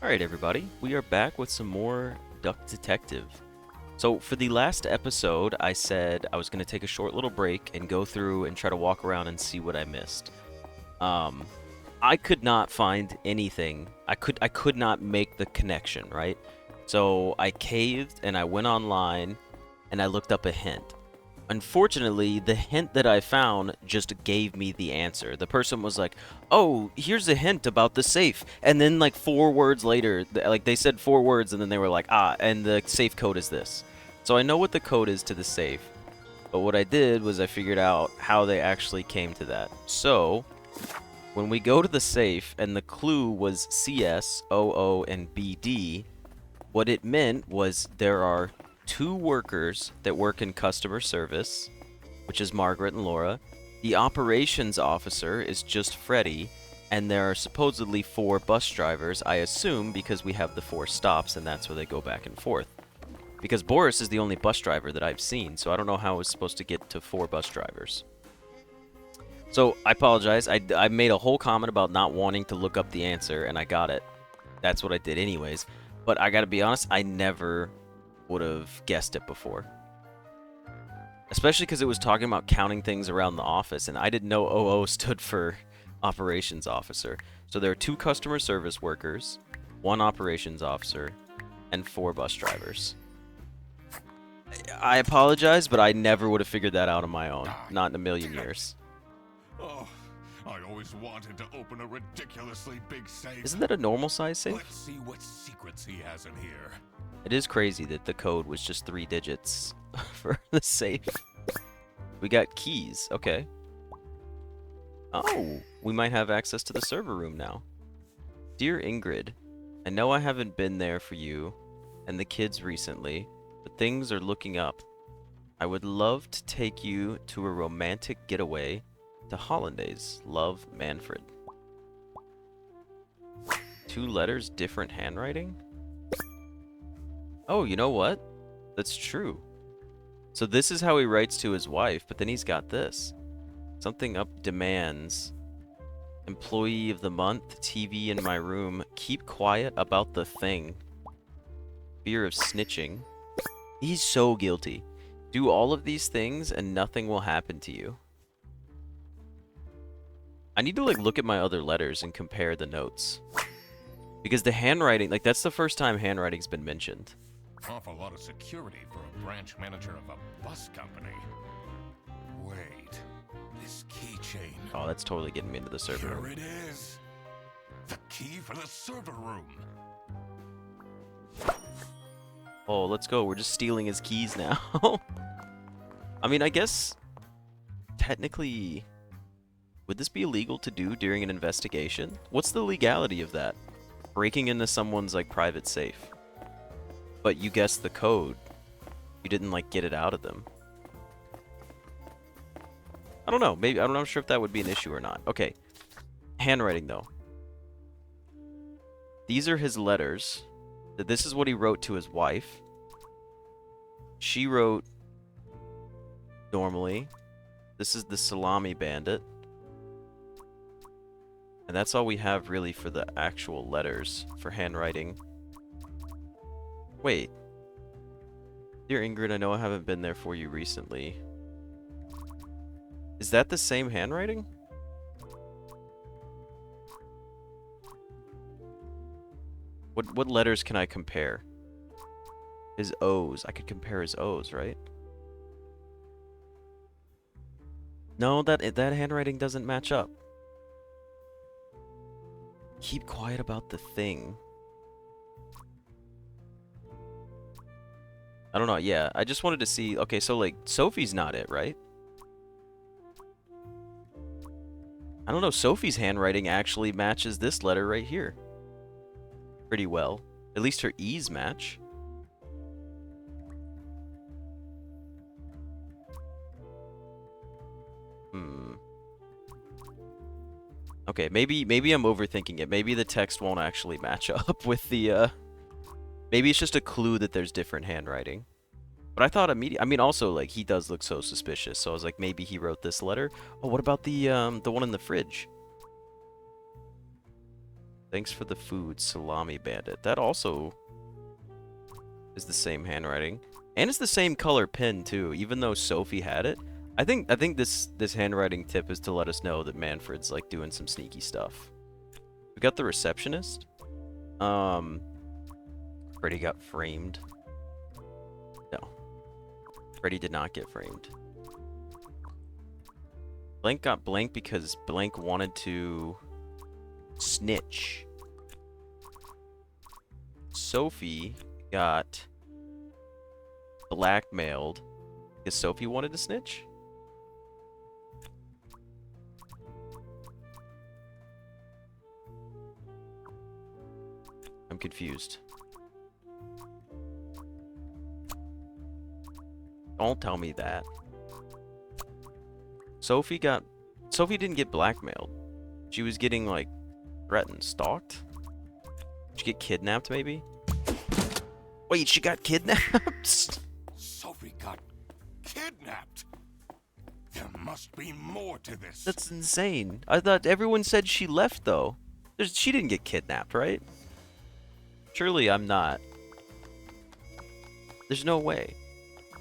Alright, everybody, we are back with some more Duck Detective. So, for the last episode, I said I was going to take a short little break and go through and try to walk around and see what I missed. I could not find anything. I could not make the connection, right? So, I caved and I went online and I looked up a hint. Unfortunately, the hint that I found just gave me the answer. The person was like, "Oh, here's a hint about the safe." And then like 4 words later, like they said 4 words and then they were like, "Ah, and the safe code is this." So I know what the code is to the safe. But what I did was I figured out how they actually came to that. So, when we go to the safe and the clue was CS, OO, and BD, what it meant was there are 2 workers that work in customer service, which is Margaret and Laura. The operations officer is just Freddie, and there are supposedly 4 bus drivers, I assume, because we have the 4 stops, and that's where they go back and forth. Because Boris is the only bus driver that I've seen, so I don't know how I was supposed to get to 4 bus drivers. So, I apologize. I made a whole comment about not wanting to look up the answer, and I got it. That's what I did anyways. But I gotta be honest, I never would have guessed it before. Especially because it was talking about counting things around the office, and I didn't know OO stood for operations officer. So there are 2 customer service workers, 1 operations officer, and 4 bus drivers. I apologize, but I never would have figured that out on my own. Not in a million years. Oh, I always wanted to open a ridiculously big safe. Isn't that a normal size safe? Let's see what secrets he has in here. It is crazy that the code was just 3 digits for the safe. We got keys. Okay. Oh, we might have access to the server room now. Dear Ingrid, I know I haven't been there for you and the kids recently, but things are looking up. I would love to take you to a romantic getaway to Hollandaise. Love, Manfred. 2 letters, different handwriting? Oh, you know what? That's true. So this is how he writes to his wife, but then he's got this. Something up demands. Employee of the month, TV in my room. Keep quiet about the thing. Fear of snitching. He's so guilty. Do all of these things and nothing will happen to you. I need to like look at my other letters and compare the notes. Because the handwriting, like that's the first time handwriting's been mentioned. Awful lot of security for a branch manager of a bus company. Wait, this keychain. Oh, that's totally getting me into the server Here room. it is. The key for the server room. Oh, let's go. We're just stealing his keys now. I mean, I guess technically, would this be illegal to do during an investigation? What's the legality of that? Breaking into someone's like private safe. But you guessed the code. You didn't like get it out of them. I don't know. Maybe I'm not sure if that would be an issue or not. Okay. Handwriting though. These are his letters. This is what he wrote to his wife. She wrote normally. This is the salami bandit. And that's all we have really for the actual letters for handwriting. Wait. Dear Ingrid, I know I haven't been there for you recently. Is that the same handwriting? What letters can I compare? His O's. I could compare his O's, right? No, that handwriting doesn't match up. Keep quiet about the thing. I don't know, yeah. I just wanted to see... Okay, so, like, Sophie's not it, right? I don't know. Sophie's handwriting actually matches this letter right here. Pretty well. At least her E's match. Okay, maybe I'm overthinking it. Maybe the text won't actually match up with the, Maybe it's just a clue that there's different handwriting. But I thought immediately... I mean, also, like, he does look so suspicious, so I was like, maybe he wrote this letter. Oh, what about the one in the fridge? Thanks for the food, Salami Bandit. That also is the same handwriting. And it's the same color pen, too, even though Sophie had it. I think this handwriting tip is to let us know that Manfred's, like, doing some sneaky stuff. We got the receptionist. Freddy got framed. No. Freddy did not get framed. Blank got blank because Blank wanted to snitch. Sophie got blackmailed because Sophie wanted to snitch? I'm confused. Don't tell me that. Sophie didn't get blackmailed. She was getting, like, threatened, stalked? Did she get kidnapped, maybe? Wait, she got kidnapped? Sophie got kidnapped. There must be more to this. That's insane. I thought everyone said she left, though. She didn't get kidnapped, right? Surely I'm not. There's no way.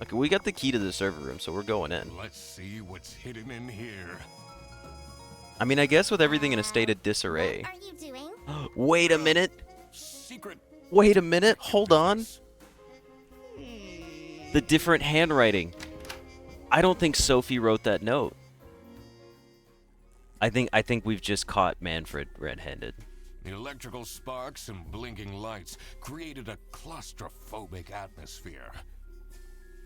Okay, we got the key to the server room, so we're going in. Let's see what's hidden in here. I mean, I guess with everything in a state of disarray. What are you doing? Wait a minute. Secret. Wait a minute. Hold on. The different handwriting. I don't think Sophie wrote that note. I think we've just caught Manfred red-handed. Electrical sparks and blinking lights created a claustrophobic atmosphere.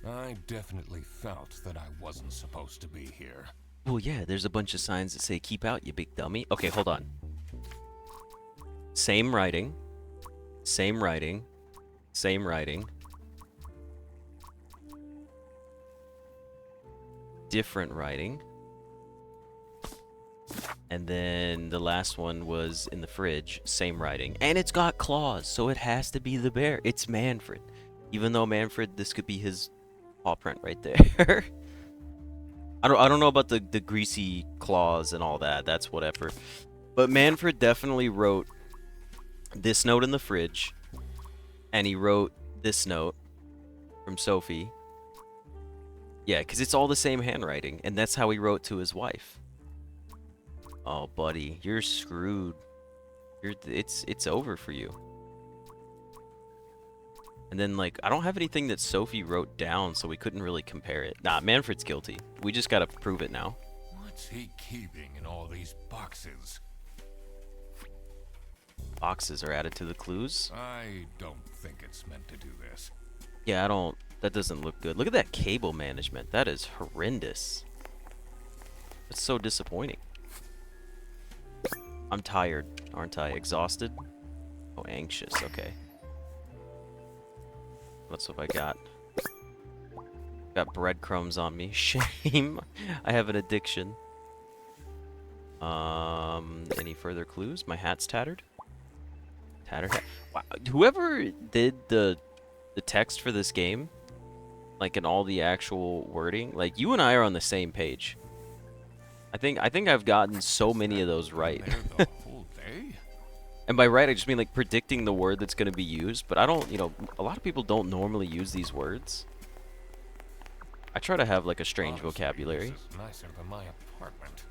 I definitely felt that I wasn't supposed to be here. Well, yeah, there's a bunch of signs that say, keep out, you big dummy. Okay, hold on. Same writing. Same writing. Same writing. Different writing. And then the last one was in the fridge. Same writing. And it's got claws, so it has to be the bear. It's Manfred. Even though Manfred, this could be his paw print right there. I don't know about the greasy claws and all that. That's whatever. But Manfred definitely wrote this note in the fridge. And he wrote this note from Sophie. Yeah, because it's all the same handwriting. And that's how he wrote to his wife. Oh, buddy, you're screwed. It's over for you. And then, like, I don't have anything that Sophie wrote down, so we couldn't really compare it. Nah, Manfred's guilty. We just gotta prove it now. What's he keeping in all these boxes? Boxes are added to the clues. I don't think it's meant to do this. Yeah, that doesn't look good. Look at that cable management. That is horrendous. That's so disappointing. I'm tired, aren't I? Exhausted? Oh, anxious. Okay. What's up I got? Got breadcrumbs on me. Shame. I have an addiction. Any further clues? My hat's tattered. Tattered hat. Wow. Whoever did the text for this game, like in all the actual wording, like you and I are on the same page. I think I've gotten so many of those right. There the whole day? And by right, I just mean like predicting the word that's going to be used. But I don't, a lot of people don't normally use these words. I try to have like a strange Honestly, this this is nicer than my apartment.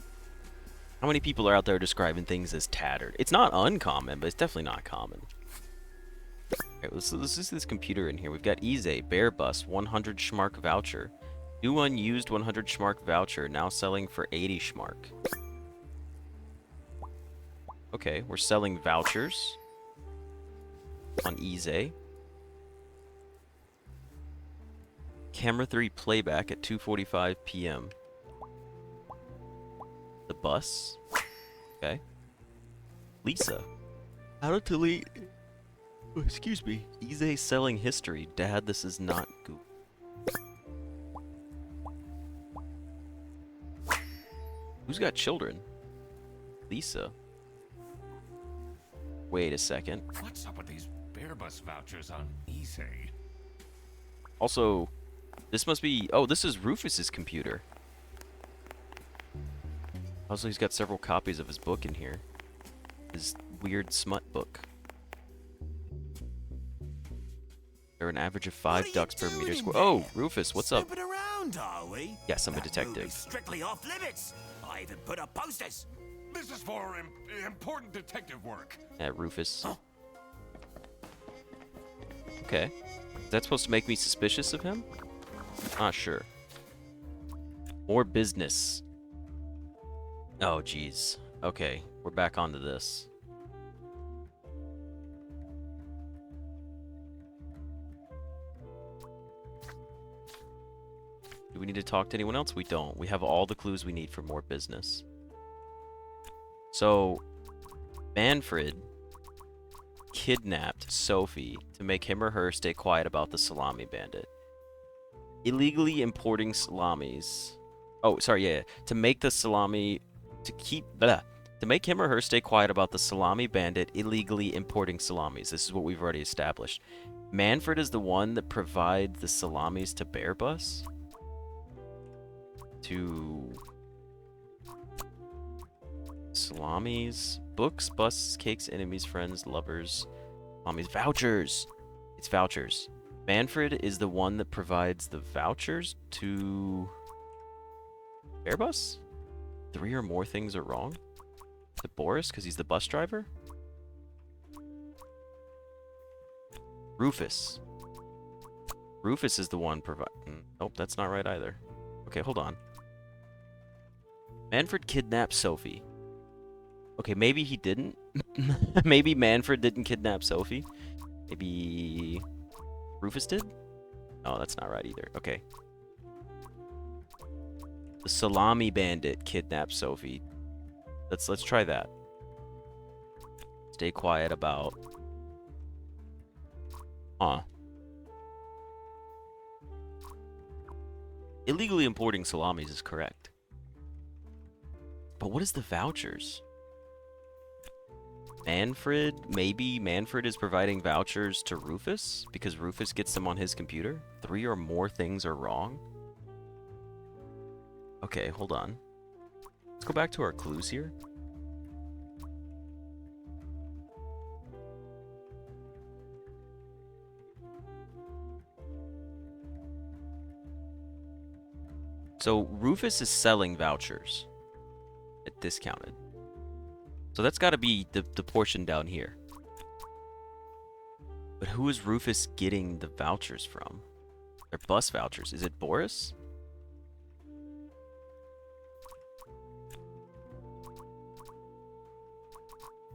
How many people are out there describing things as tattered? It's not uncommon, but it's definitely not common. Alright, let's use this computer in here. We've got Easy, Bear Bus, 100 Schmark voucher. New unused 100 Schmark voucher, now selling for 80 Schmark. Okay, we're selling vouchers on Easy. Camera 3 playback at 2:45 p.m. The bus. Okay. Lisa. How to delete... Oh, excuse me. Easy selling history. Dad, this is not Google. Who's got children? Lisa. Wait a second. What's up with these Bear Bus vouchers on eBay? Also, this must be... Oh, this is Rufus's computer. Also, he's got several copies of his book in here. His weird smut book. There are an average of 5 ducks per meter square. Oh, Rufus, what's up? Snooping around, are we? Yes, I'm a That detective. movie's strictly off limits. I even put up posters. This is for important detective work. Yeah, Rufus. Okay. Is that supposed to make me suspicious of him? Not sure. More business. Oh, jeez. Okay, we're back onto this. Do we need to talk to anyone else? We don't. We have all the clues we need for more business. So, Manfred kidnapped Sophie to make him or her stay quiet about the salami bandit. Illegally importing salamis. Oh, sorry, yeah. To make the salami... To make him or her stay quiet about the salami bandit illegally importing salamis. This is what we've already established. Manfred is the one that provides the salamis to Bearbus? To... Salamis, books, busts, cakes, enemies, friends, lovers, salamis, vouchers. It's vouchers. Manfred is the one that provides the vouchers to Airbus? 3 or more things are wrong? To Boris, because he's the bus driver? Rufus. Rufus is the one Nope, that's not right either. Okay, hold on. Manfred kidnapped Sophie. Okay, maybe he didn't. Maybe Manfred didn't kidnap Sophie. Maybe Rufus did? Oh, that's not right either. Okay. The salami bandit kidnapped Sophie. Let's try that. Stay quiet about... Huh. Illegally importing salamis is correct. But what is the vouchers? Manfred? Maybe Manfred is providing vouchers to Rufus? Because Rufus gets them on his computer? 3 or more things are wrong? Okay, hold on. Let's go back to our clues here. So Rufus is selling vouchers at discounted. So that's got to be the portion down here. But who is Rufus getting the vouchers from? They're bus vouchers. Is it Boris?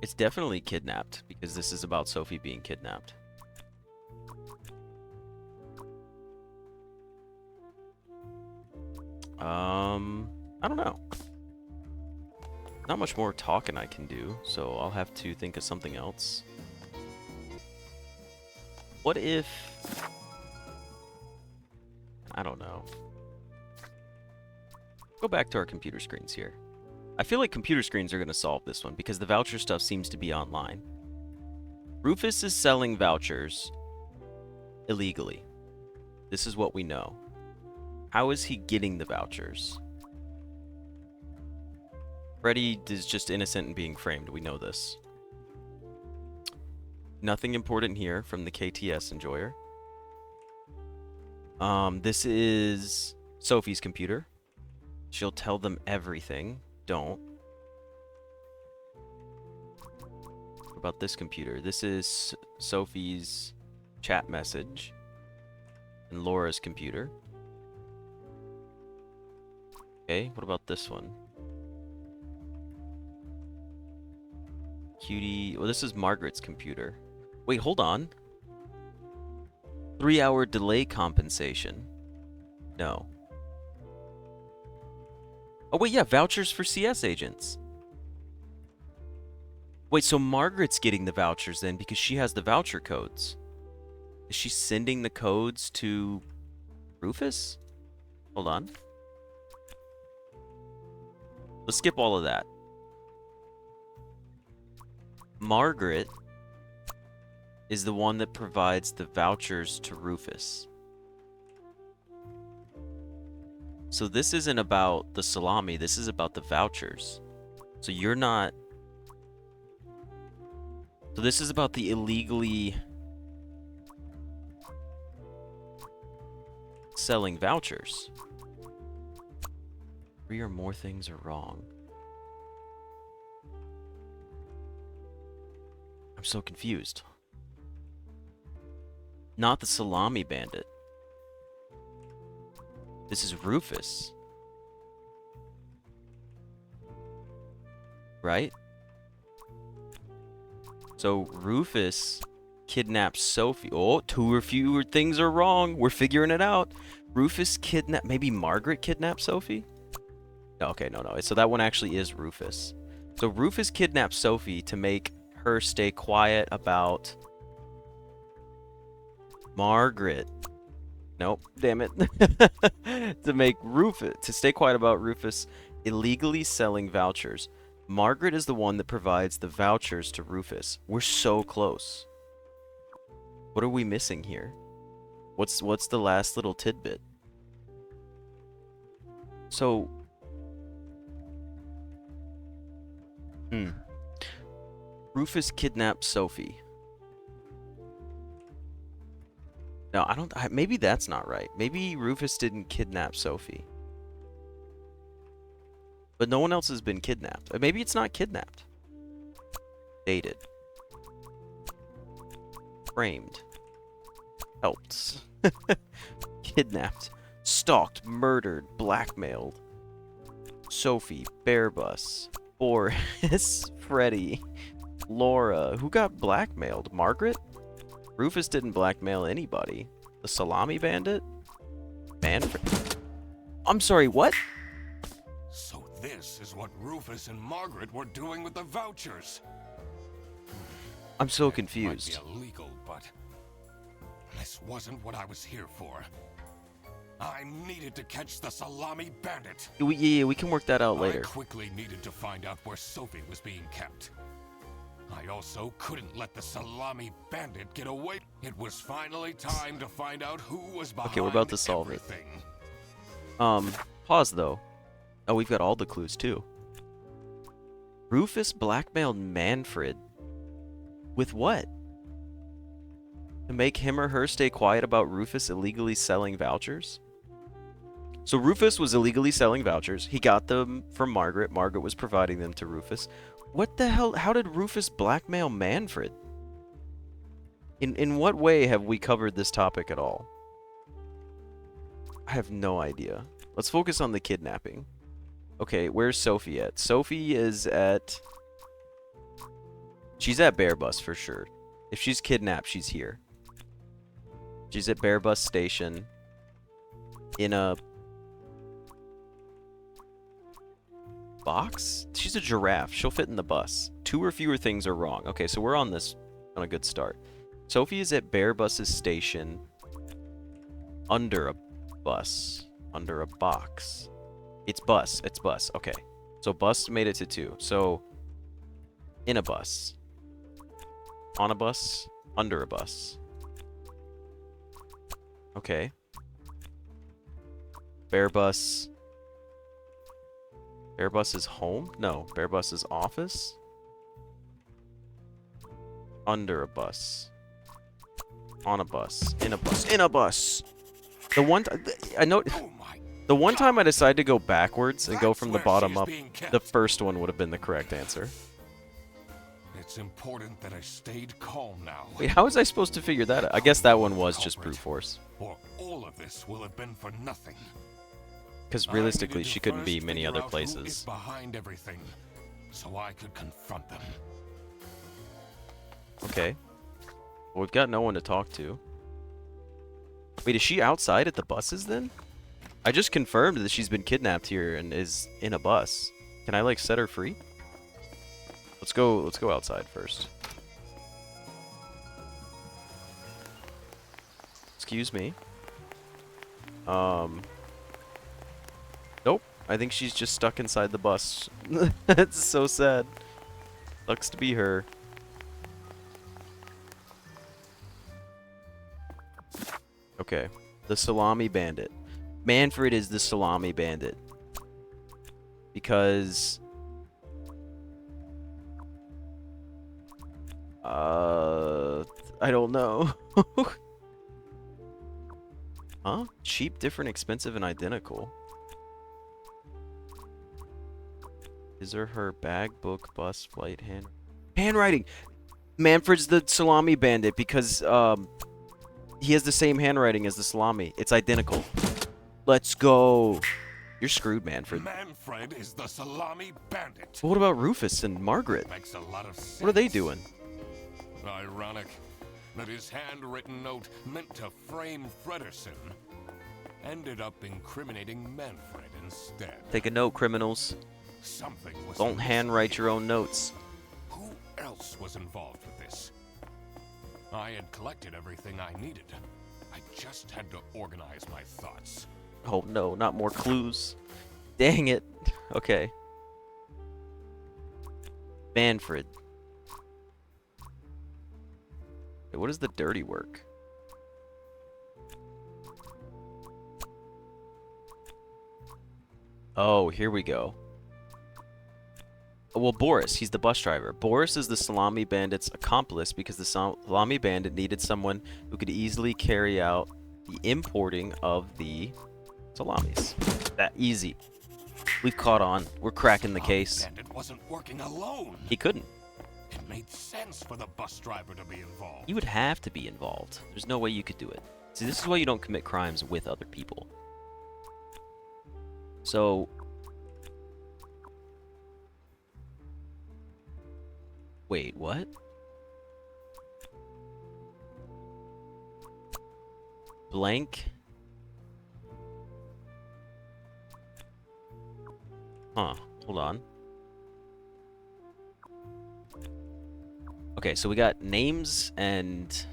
It's definitely kidnapped, because this is about Sophie being kidnapped. I don't know. Not much more talking I can do, so I'll have to think of something else. What if... I don't know. Go back to our computer screens here. I feel like computer screens are going to solve this one, because the voucher stuff seems to be online. Rufus is selling vouchers illegally. This is what we know. How is he getting the vouchers? Freddy is just innocent and being framed. We know this. Nothing important here from the KTS enjoyer. This is Sophie's computer. She'll tell them everything. Don't. What about this computer? This is Sophie's chat message. And Laura's computer. Okay, what about this one? Cutie. Well, this is Margaret's computer. Wait, hold on. 3-hour delay compensation. No. Oh, wait, yeah, vouchers for CS agents. Wait, so Margaret's getting the vouchers then because she has the voucher codes. Is she sending the codes to Rufus? Hold on. Let's skip all of that. Margaret is the one that provides the vouchers to Rufus. So this isn't about the salami, this is about the vouchers. So you're not So this is about the illegally selling vouchers. 3 or more things are wrong. I'm so confused. Not the salami bandit. This is Rufus. Right? So Rufus kidnaps Sophie. Oh, 2 or fewer things are wrong. We're figuring it out. Rufus kidnapped... Maybe Margaret kidnapped Sophie? Okay, no. So that one actually is Rufus. So Rufus kidnapped Sophie to make her stay quiet about Margaret. Nope, damn it. To stay quiet about Rufus illegally selling vouchers. Margaret is the one that provides the vouchers to Rufus. We're so close. What are we missing here? What's the last little tidbit? So Rufus kidnapped Sophie. No, maybe that's not right. Maybe Rufus didn't kidnap Sophie. But no one else has been kidnapped. Maybe it's not kidnapped. Dated. Framed. Helped. Kidnapped. Stalked. Murdered. Blackmailed. Sophie. Bearbus. Boris. Freddy. Laura. Who got blackmailed? Margaret? Rufus didn't blackmail anybody. The salami bandit? Manfred? I'm sorry, what? So this is what Rufus and Margaret were doing with the vouchers. I'm so Might confused. be illegal, but this wasn't what I was here for. I needed to catch the salami bandit. Yeah, we can work that out later. I quickly needed to find out where Sophie was being kept. I also couldn't let the salami bandit get away. It was finally time to find out who was behind Okay, we're about to solve everything. it. Pause though. Oh, we've got all the clues too. Rufus blackmailed Manfred. With what? To make him or her stay quiet about Rufus illegally selling vouchers? So Rufus was illegally selling vouchers. He got them from Margaret. Margaret was providing them to Rufus. What the hell? How did Rufus blackmail Manfred? In what way have we covered this topic at all? I have no idea. Let's focus on the kidnapping. Okay, where's Sophie at? Sophie is at... She's at Bearbus for sure. If she's kidnapped, she's here. She's at Bearbus Station. In a... box? She's a giraffe. She'll fit in the bus. 2 or fewer things are wrong. Okay, so we're on a good start. Sophie is at Bearbus's station. Under a bus. Under a box. It's bus. It's bus. Okay. So bus made it to 2. So in a bus. On a bus. Under a bus. Okay. Bearbus. Bearbus's home? No. Bearbus's office? Under a bus. On a bus. In a bus. In a bus! The one... I know... The one time I decided to go backwards and go from the bottom up, the first one would have been the correct answer. It's important that I stayed calm now. Wait, how was I supposed to figure that out? I guess that one was just brute force. Or all of this will have been for nothing. Because realistically, she couldn't be many other Who is places. behind everything, so I could confront them. Okay. Well, we've got no one to talk to. Wait, is she outside at the buses then? I just confirmed that she's been kidnapped here and is in a bus. Can I, like, set her free? Let's go outside first. Excuse me. Nope. I think she's just stuck inside the bus. That's so sad. Sucks to be her. Okay. The salami bandit. Manfred is the salami bandit. Because... I don't know. Huh? Cheap, different, expensive, and identical. His or her bag, book, bus, flight, handwriting. Manfred's the salami bandit because he has the same handwriting as the salami. It's identical. Let's go. You're screwed, Manfred. Manfred is the salami bandit. But what about Rufus and Margaret? Makes a lot of sense. What are they doing? Ironic that his handwritten note meant to frame Frederson ended up incriminating Manfred instead. Take a note, criminals. Something was Don't handwrite your own notes. Who else was involved with this? I had collected everything I needed. I just had to organize my thoughts. Oh no, not more clues. Dang it. Okay. Manfred. Hey, what is the dirty work? Oh, here we go. Well, Boris, he's the bus driver. Boris is the salami bandit's accomplice because the salami bandit needed someone who could easily carry out the importing of the salamis. That easy. We've caught on. We're cracking the case. Bandit wasn't working alone. He couldn't. It made sense for the bus driver to be involved. You would have to be involved. There's no way you could do it. See, this is why you don't commit crimes with other people. So... Wait, what? Blank? Huh, hold on. Okay, so we got names and...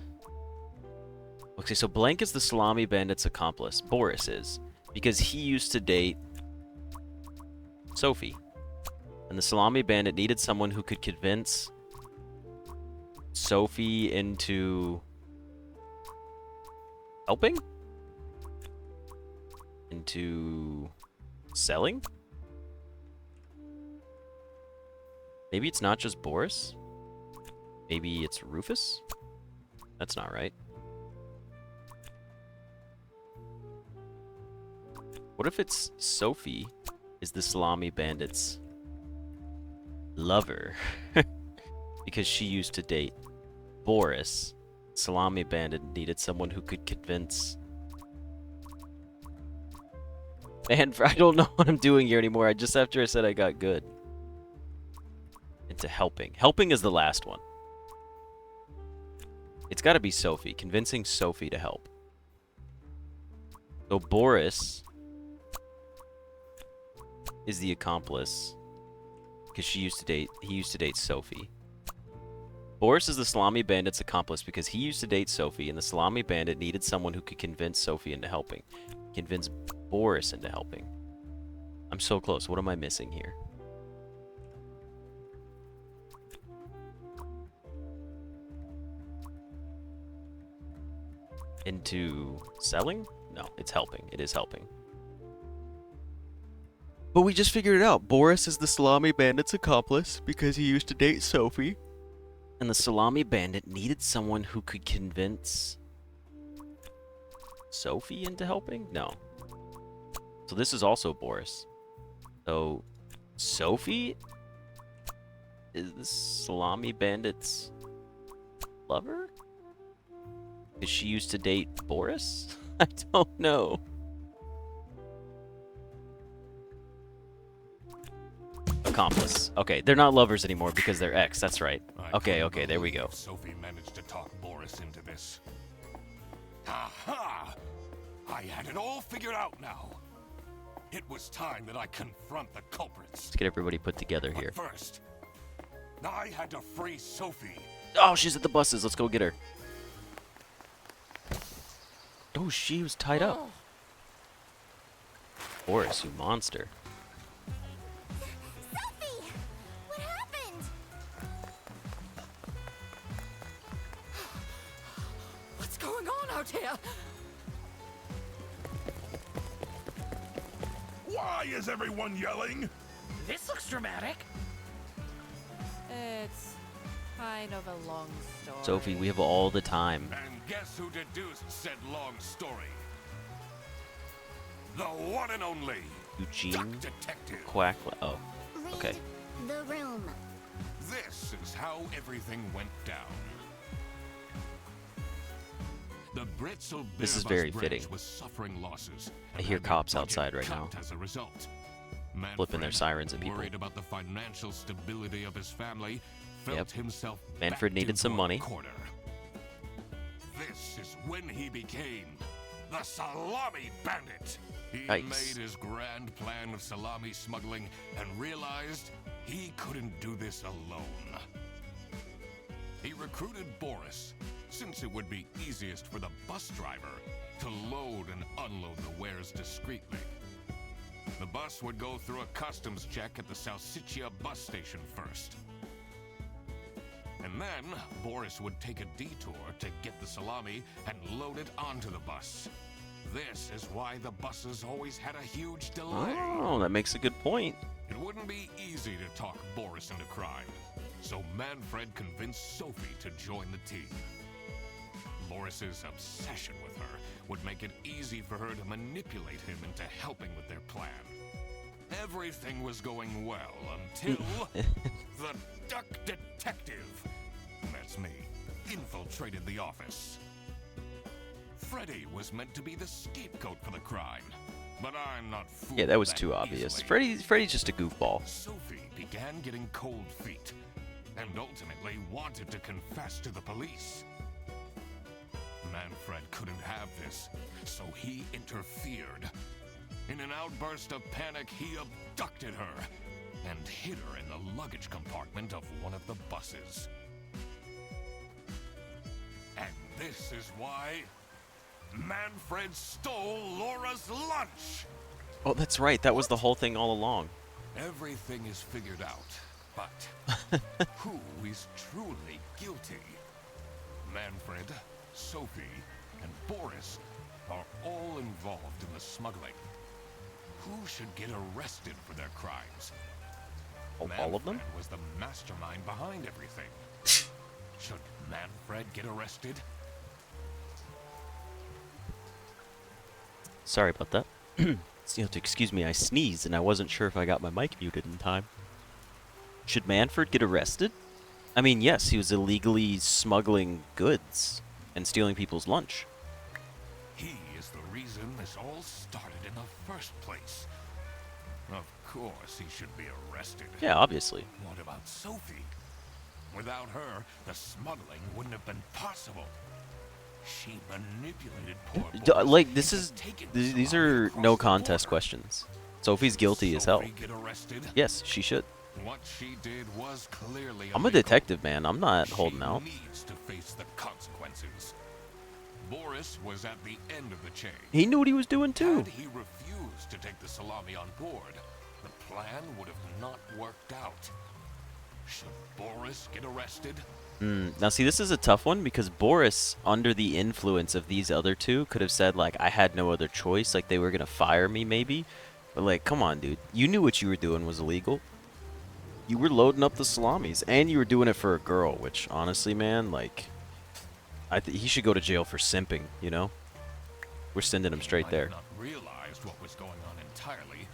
Okay, so Blank is the salami bandit's accomplice. Boris is. Because he used to date Sophie. And the salami bandit needed someone who could convince Sophie into helping? Into selling? Maybe it's not just Boris? Maybe it's Rufus? That's not right. What if it's Sophie is the salami bandit's lover? Because she used to date Boris. Salami bandit needed someone who could convince... Man, I don't know what I'm doing here anymore. Just after I said I got good. Into helping. Helping is the last one. It's got to be Sophie. Convincing Sophie to help. So Boris is the accomplice because he used to date Sophie. Boris is the salami bandit's accomplice because he used to date Sophie, and the salami bandit needed someone who could convince Sophie into helping. Convince Boris into helping. I'm so close. What am I missing here? Into selling? No, it's helping. It is helping. But we just figured it out. Boris is the salami bandit's accomplice because he used to date Sophie. And the salami bandit needed someone who could convince Sophie into helping? No. So this is also Boris. So Sophie is the salami bandit's lover? Because she used to date Boris? I don't know. Accomplice. Okay, they're not lovers anymore because they're ex. That's right. Okay, there we go. Sophie managed to talk Boris into this. Aha! I had it all figured out now. It was time that I confront the culprits. Let's get everybody put together here. But first, I had to free Sophie. Oh, she's at the buses. Let's go get her. Oh, she was tied up. Boris, you monster. Sophie! What happened? What's going on out here? Why is everyone yelling? This looks dramatic. It's Kind of a long story. Sophie, we have all the time. And guess who deduced said long story? The one and only Eugene Duck Detective. Quack. Oh, Read okay. the room. This is how everything went down. The Britzel This is Bearbus very branch fitting. was suffering losses. I and hear had their cops budget outside right now. cut as a result. Flipping their Manfred, sirens at people. worried about the financial stability of his family, felt Yep. himself Manfred backed needed some into a money. corner. This is when he became the Salami Bandit. He Nice. made his grand plan of salami smuggling and realized he couldn't do this alone. He recruited Boris, since it would be easiest for the bus driver to load and unload the wares discreetly. The bus would go through a customs check at the Salsiccia bus station first. And then Boris would take a detour to get the salami and load it onto the bus. This is why the buses always had a huge delay. Oh, that makes a good point. It wouldn't be easy to talk Boris into crime, so Manfred convinced Sophie to join the team. Boris's obsession with her would make it easy for her to manipulate him into helping with their plan. Everything was going well until the Duck Detective, that's me, infiltrated the office. Freddy was meant to be the scapegoat for the crime, but I'm not fooled. Yeah, that was too obvious. easily. Freddy's just a goofball. Sophie began getting cold feet and ultimately wanted to confess to the police. Manfred couldn't have this, so he interfered. In an outburst of panic, he abducted her and hid her in the luggage compartment of one of the buses. And this is why Manfred stole Laura's lunch. Oh, that's right. That was the whole thing all along. Everything is figured out, but who is truly guilty? Manfred, Sophie, and Boris are all involved in the smuggling. Who should get arrested for their crimes? Oh, all of them? Manfred was the mastermind behind everything. Should Manfred get arrested? Sorry about that. You have to excuse me, I sneezed and I wasn't sure if I got my mic muted in time. Should Manfred get arrested? I mean, yes, he was illegally smuggling goods and stealing people's lunch. He is the reason this all started in the first place. Of course, he should be arrested. Yeah, obviously. What about Sophie? Without her, the smuggling wouldn't have been possible. She manipulated poor Boris Like, this into is... taking the These salami are across no the contest border. questions. Sophie's guilty as hell. Sophie get arrested? Yes, she should. What she did was clearly I'm a illegal. detective, man. I'm not holding out. She needs to face the consequences. Boris was at the end of the chain. He knew what he was doing, too. Had he refused to take the salami on board, the plan would have not worked out. Should Boris get arrested? Now, see, this is a tough one because Boris, under the influence of these other two, could have said, like, I had no other choice. Like, they were going to fire me, maybe. But, like, come on, dude. You knew what you were doing was illegal. You were loading up the salamis, and you were doing it for a girl, which, honestly, man, like, he should go to jail for simping, you know? We're sending him straight Might there. have not realized what was going on entirely,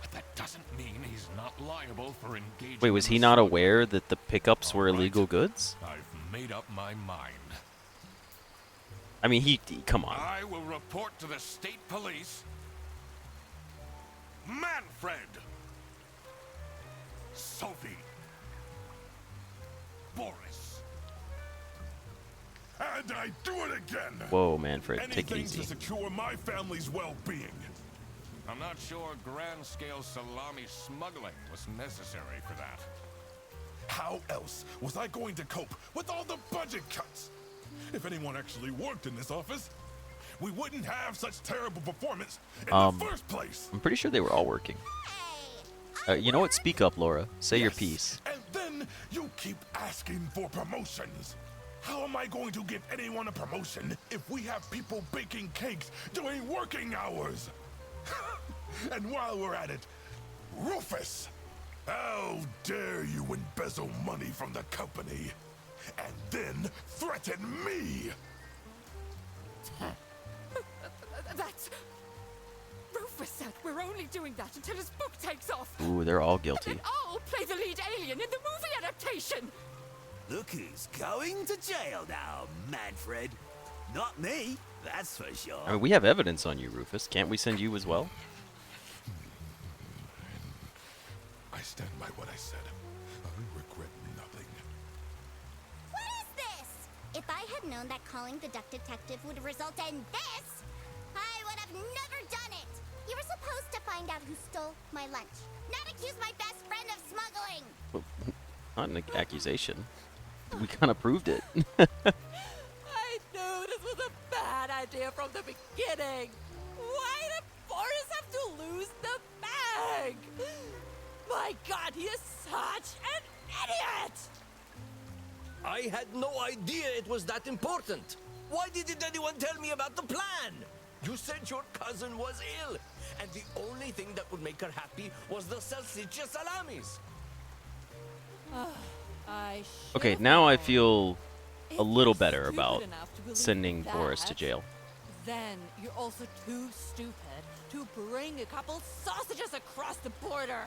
but that doesn't mean he's not liable for engaging. Wait, was in he the not smuggling. aware that the pickups were All right. illegal goods? I've made up my mind. I mean, he come on. I will report to the state police. Manfred! Sophie! Boris! And I do it again! Whoa, Manfred, take it Anything easy. to secure my family's well-being. I'm not sure grand-scale salami smuggling was necessary for that. How else was I going to cope with all the budget cuts? If anyone actually worked in this office, we wouldn't have such terrible performance in the first place. I'm pretty sure they were all working. You know what? Speak up, Laura. Say your Yes, piece. And then you keep asking for promotions. How am I going to give anyone a promotion if we have people baking cakes during working hours? And while we're at it, Rufus, How dare you embezzle money from the company and then threaten me? That's... Rufus said we're only doing that until his book takes off. Ooh, they're all guilty. And I'll play the lead alien in the movie adaptation. Look who's going to jail now, Manfred. Not me, that's for sure. I mean, we have evidence on you, Rufus. Can't we send you as well? I stand by what I said. I regret nothing. What is this? If I had known that calling the duck detective would result in this, I would have never done it. You were supposed to find out who stole my lunch, not accuse my best friend of smuggling. Well, not an accusation. We kind of proved it. I knew this was a bad idea from the beginning. Why did Boris have to lose the bag? My God, he is such an idiot! I had no idea it was that important. Why didn't anyone tell me about the plan? You said your cousin was ill, and the only thing that would make her happy was the salsiccia salamis. Okay, now I feel a little better about sending Boris to jail. Then you're also too stupid to bring a couple sausages across the border.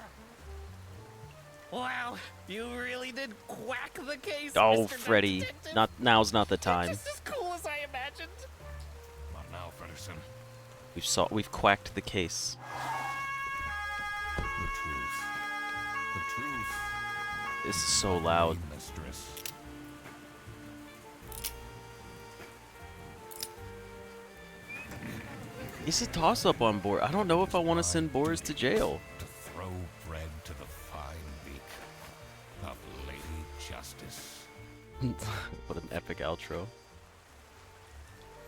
Wow, you really did quack the case, Oh, Mr. Freddy, Detective. now's not the time. Just as cool as I imagined. Not now, Fredderson. We've quacked the case. The truth. The truth. This is so loud. Mistress. It's a toss-up on Boris. I don't know if I want to send Boris to jail. To throw bread to the fine beak of Lady Justice. What an epic outro.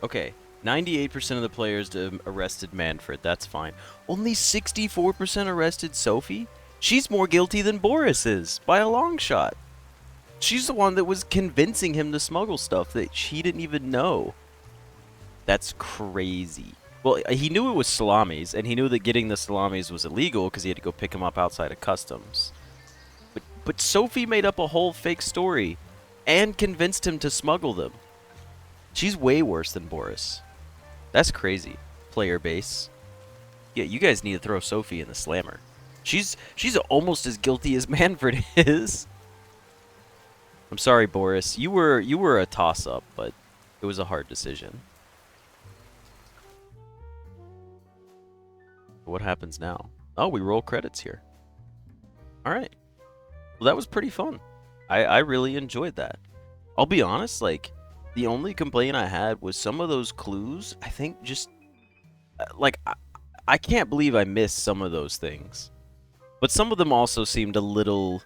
Okay, 98% of the players arrested Manfred. That's fine. Only 64% arrested Sophie? She's more guilty than Boris is, by a long shot. She's the one that was convincing him to smuggle stuff that she didn't even know. That's crazy. Well, he knew it was salamis, and he knew that getting the salamis was illegal because he had to go pick them up outside of customs. But Sophie made up a whole fake story and convinced him to smuggle them. She's way worse than Boris. That's crazy. Player base. Yeah, you guys need to throw Sophie in the slammer. She's almost as guilty as Manfred is. I'm sorry, Boris. You were a toss-up, but it was a hard decision. What happens now? Oh, we roll credits here. Alright. Well, that was pretty fun. I really enjoyed that. I'll be honest, like, the only complaint I had was some of those clues, I think just... Like, I can't believe I missed some of those things. But some of them also seemed a little...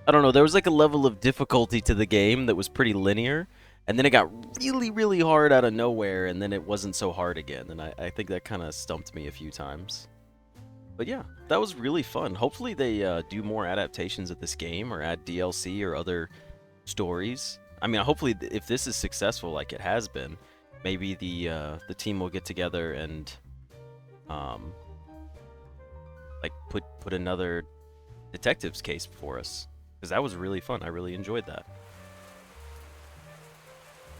I don't know, there was like a level of difficulty to the game that was pretty linear. And then it got really, really hard out of nowhere, and then it wasn't so hard again. And I think that kind of stumped me a few times. But yeah, that was really fun. Hopefully they do more adaptations of this game or add DLC or other stories. I mean, hopefully if this is successful like it has been, maybe the team will get together and like put another detective's case before us. Because that was really fun. I really enjoyed that.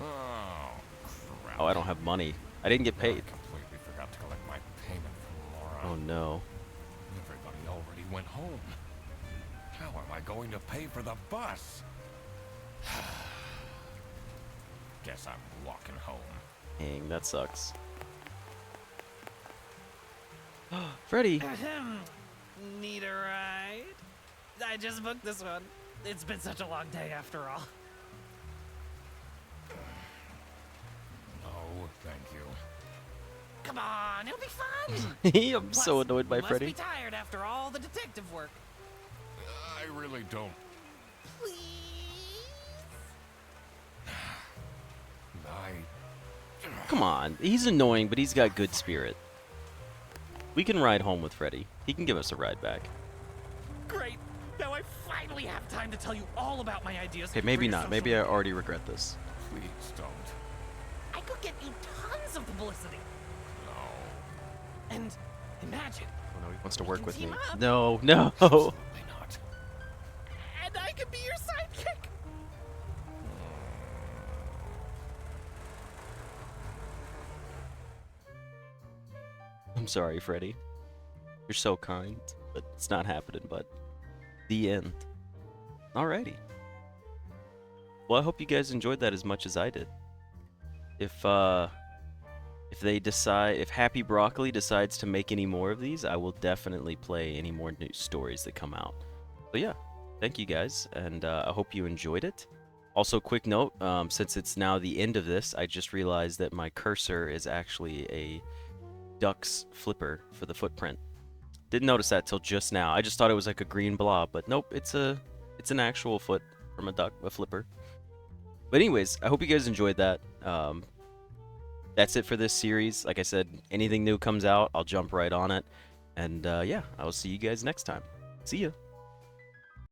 Oh, crap. Oh, I don't have money. I didn't get I paid. completely forgot to collect my payment from Laura. Oh no. Everybody already went home. How am I going to pay for the bus? Guess I'm walking home. Dang, that sucks. Freddy! Need a ride? I just booked this one. It's been such a long day after all. No, thank you. Come on, it'll be fun. I'm so annoyed by you Freddy. Must be tired after all the detective work. I really don't. Please? Come on, he's annoying, but he's got good spirit. We can ride home with Freddy. He can give us a ride back. Great. Now I finally have time to tell you all about my ideas. Okay, for maybe your not. social Maybe I media. already regret this. Please don't. I could get you tons of publicity. No. And imagine. Oh no, he wants to work can with me. team up. No, no. Absolutely not. I'm sorry, Freddy. You're so kind, but it's not happening, bud. The end. Alrighty. Well, I hope you guys enjoyed that as much as I did. If Happy Broccoli decides to make any more of these, I will definitely play any more new stories that come out. So yeah, thank you guys, and I hope you enjoyed it. Also, quick note, since it's now the end of this, I just realized that my cursor is actually a duck's flipper for the footprint. Didn't notice that till just now. I just thought it was like a green blob, but nope, it's an actual foot from a duck, a flipper. But anyways, I hope you guys enjoyed that. That's it for this series. Like I said, anything new comes out, I'll jump right on it. And yeah, I will see you guys next time. See ya.